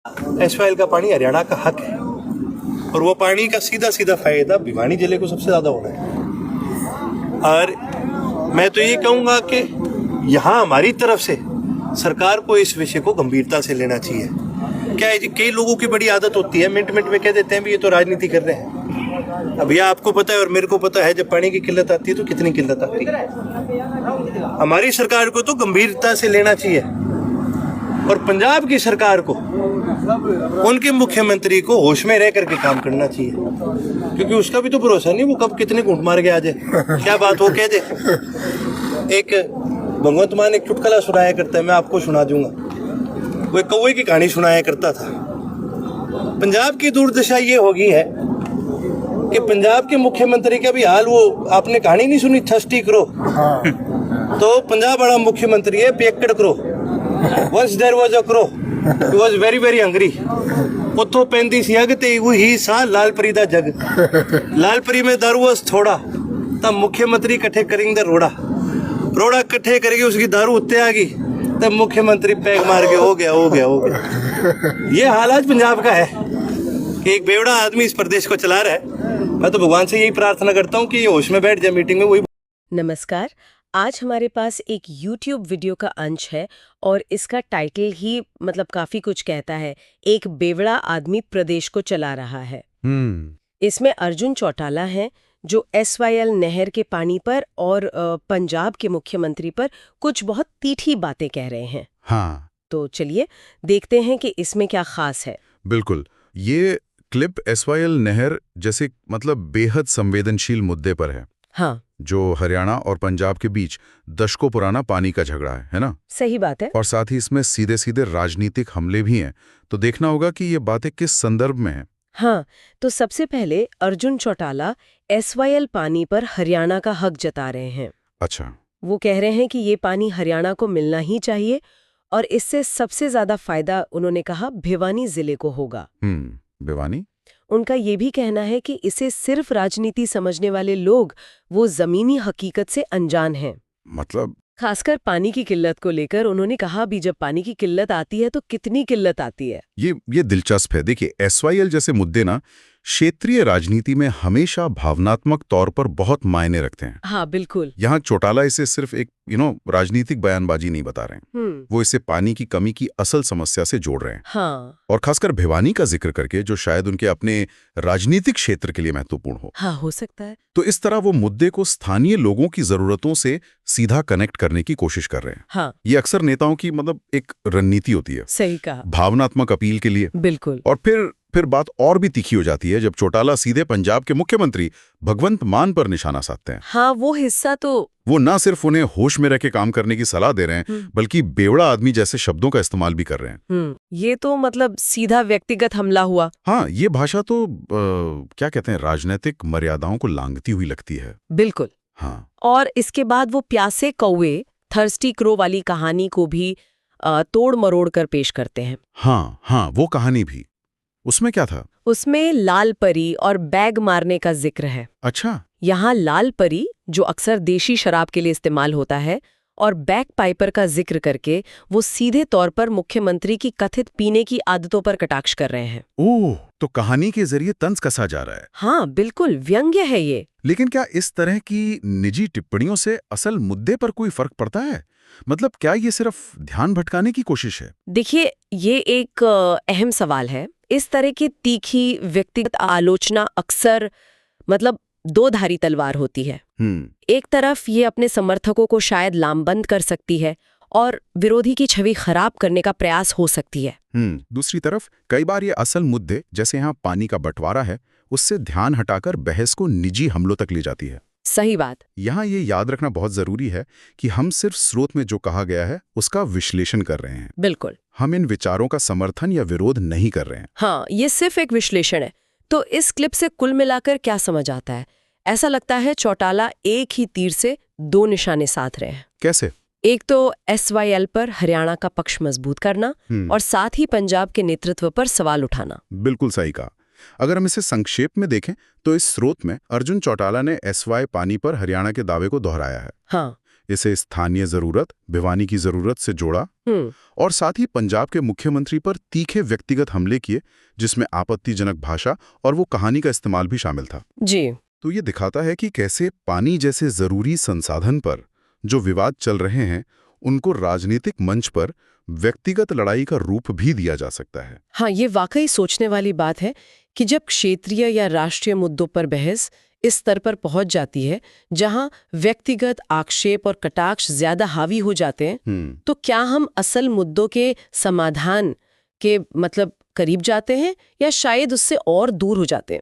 एसवाइएल का पानी हरियाणा का हक है और वो पानी का सीधा सीधा फायदा भिवानी जिले को सबसे ज़्यादा हो रहा है। और मैं तो ये कहूँगा कि यहाँ हमारी तरफ से सरकार को इस विषय को गंभीरता से लेना चाहिए। क्या है जी, कई लोगों की बड़ी आदत होती है, मिनट मिनट में कह देते हैं भी ये तो राजनीति कर रहे हैं। अब यह आपको पता है और मेरे को पता है, जब पानी की किल्लत आती है तो कितनी किल्लत आती है। हमारी सरकार को तो गंभीरता से लेना चाहिए और पंजाब की सरकार को, उनके मुख्यमंत्री को होश में रह करके काम करना चाहिए, क्योंकि उसका भी तो भरोसा नहीं वो कब कितने घूंट मार के आ जाए, क्या बात वो कह दे। एक भगवंत मान एक चुटकुला सुनाया करता है, मैं आपको सुना दूंगा। वो एक कौवे की कहानी सुनाया करता था। पंजाब की दुर्दशा ये हो गई है कि पंजाब के मुख्यमंत्री का भी हाल, वो आपने कहानी नहीं सुनी थर्स्टी क्रो? तो पंजाब बड़ा मुख्यमंत्री है पियक्कड़ crow. Once there was a crow, he was very very hungry. ਉੱਥੋਂ ਪੈਂਦੀ ਸੀ ਅੱਗ ਤੇ ਉਹੀ ਸਾਹ ਲਾਲਪਰੀ ਦਾ ਜਗ। ਲਾਲਪਰੀ में दारू was थोड़ा, तब मुख्यमंत्री इकट्ठे करेंगे रोड़ा। रोड़ा इकट्ठे करेंगे, उसकी दारू उत्ते आ गई, तब मुख्यमंत्री पैग मार के हो गया। ये हाल आज पंजाब का है कि एक बेवड़ा आदमी इस प्रदेश को चला रहा है। मैं तो भगवान से यही प्रार्थना करता हूँ कि ये होश में बैठ जाए मीटिंग में। वही नमस्कार। आज हमारे पास एक YouTube वीडियो का अंश है और इसका टाइटल ही काफी कुछ कहता है, एक बेवड़ा आदमी प्रदेश को चला रहा है। इसमें अर्जुन चौटाला हैं जो एसवाईएल नहर के पानी पर और पंजाब के मुख्यमंत्री पर कुछ बहुत तीखी बातें कह रहे हैं। हाँ, तो चलिए देखते हैं कि इसमें क्या खास है। बिल्कुल। ये क्लिप एसवाईएल नहर जैसे बेहद संवेदनशील मुद्दे पर है। हाँ, जो हरियाणा और पंजाब के बीच दशकों पुराना पानी का झगड़ा है ना? सही बात है। और साथ ही इसमें सीधे सीधे राजनीतिक हमले भी हैं, तो देखना होगा कि ये बातें किस संदर्भ में हैं। हाँ, तो सबसे पहले अर्जुन चौटाला एसवाईएल पानी पर हरियाणा का हक जता रहे हैं। अच्छा। वो कह रहे हैं कि ये पानी हरियाणा को मिलना ही चाहिए और इससे सबसे ज्यादा फायदा, उन्होंने कहा, भिवानी जिले को होगा। भिवानी? उनका ये भी कहना है कि इसे सिर्फ राजनीति समझने वाले लोग वो जमीनी हकीकत से अनजान हैं। खासकर पानी की किल्लत को लेकर उन्होंने कहा भी जब पानी की किल्लत आती है तो कितनी किल्लत आती है। ये दिलचस्प है। देखिए, एसवाईएल जैसे मुद्दे ना क्षेत्रीय राजनीति में हमेशा भावनात्मक तौर पर बहुत मायने रखते हैं। हाँ, बिल्कुल। यहाँ चौटाला इसे सिर्फ एक राजनीतिक बयानबाजी नहीं बता रहे हैं, वो इसे पानी की कमी की असल समस्या से जोड़ रहे हैं। हाँ। और खासकर भिवानी का जिक्र करके, जो शायद उनके अपने राजनीतिक क्षेत्र के लिए महत्वपूर्ण हो। हाँ, हो सकता है। तो इस तरह वो मुद्दे को स्थानीय लोगों की जरूरतों से सीधा कनेक्ट करने की कोशिश कर रहे हैं। हाँ। ये अक्सर नेताओं की एक रणनीति होती है। सही कहा। भावनात्मक अपील के लिए। बिल्कुल। और फिर बात और भी तीखी हो जाती है जब चौटाला सीधे पंजाब के मुख्यमंत्री भगवंत मान पर निशाना साधते हैं। हाँ, वो हिस्सा तो वो ना सिर्फ उन्हें होश में रह के काम करने की सलाह दे रहे हैं, बल्कि बेवड़ा आदमी जैसे शब्दों का इस्तेमाल भी कर रहे हैं। ये तो सीधा व्यक्तिगत हमला हुआ। हाँ, ये भाषा तो क्या कहते हैं, राजनीतिक मर्यादाओं को लांघती हुई लगती है। बिल्कुल। हाँ। और इसके बाद वो प्यासे कौवे, थर्स्टी क्रो वाली कहानी को भी तोड़ मरोड़ कर पेश करते हैं। हाँ, वो कहानी भी। उसमें क्या था? उसमें लाल परी और बैग मारने का जिक्र है। अच्छा। यहाँ लाल परी, जो अक्सर देशी शराब के लिए इस्तेमाल होता है, और बैग पाइपर का जिक्र करके वो सीधे तौर पर मुख्यमंत्री की कथित पीने की आदतों पर कटाक्ष कर रहे हैं। ओह, तो कहानी के जरिए तंज कसा जा रहा है। हाँ, बिल्कुल व्यंग्य है ये। लेकिन क्या इस तरह की निजी टिप्पणियों से असल मुद्दे पर कोई फर्क पड़ता है? क्या ये सिर्फ ध्यान भटकाने की कोशिश है? देखिए, ये एक अहम सवाल है। इस तरह की तीखी व्यक्तिगत आलोचना अक्सर दो धारी तलवार होती है। एक तरफ ये अपने समर्थकों को शायद लामबंद कर सकती है और विरोधी की छवि खराब करने का प्रयास हो सकती है। दूसरी तरफ कई बार ये असल मुद्दे, जैसे यहाँ पानी का बंटवारा है, उससे ध्यान हटाकर बहस को निजी हमलों तक ले जाती है। सही बात। यहाँ ये याद रखना बहुत जरूरी है कि हम सिर्फ स्रोत में जो कहा गया है उसका विश्लेषण कर रहे हैं। बिल्कुल। हम इन विचारों का समर्थन या विरोध नहीं कर रहे हैं। हाँ, ये सिर्फ एक विश्लेषण है। तो इस क्लिप से कुल मिलाकर क्या समझ आता है? ऐसा लगता है चौटाला एक ही तीर से दो निशाने साध रहे हैं। कैसे? एक तो एसवाईएल पर हरियाणा का पक्ष मजबूत करना और साथ ही पंजाब के नेतृत्व पर सवाल उठाना। बिल्कुल सही कहा। अगर हम इसे संक्षेप में देखें तो इस स्रोत में अर्जुन चौटाला ने एसवाई पानी पर हरियाणा के दावे को दोहराया है। हाँ। इसे स्थानीय जरूरत, भिवानी की जरूरत से जोड़ा और साथ ही पंजाब के मुख्यमंत्री पर तीखे व्यक्तिगत हमले किए, जिसमें आपत्तिजनक भाषा और वो कहानी का इस्तेमाल भी शामिल था। जी। तो ये दिखाता है कि कैसे पानी जैसे जरूरी संसाधन पर जो विवाद चल रहे हैं, उनको राजनीतिक मंच पर व्यक्तिगत लड़ाई का रूप भी दिया जा सकता है। हाँ, ये वाकई सोचने वाली बात है कि जब क्षेत्रीय या राष्ट्रीय मुद्दों पर बहस इस स्तर पर पहुंच जाती है जहां व्यक्तिगत आक्षेप और कटाक्ष ज्यादा हावी हो जाते हैं, तो क्या हम असल मुद्दों के समाधान के करीब जाते हैं या शायद उससे और दूर हो जाते हैं?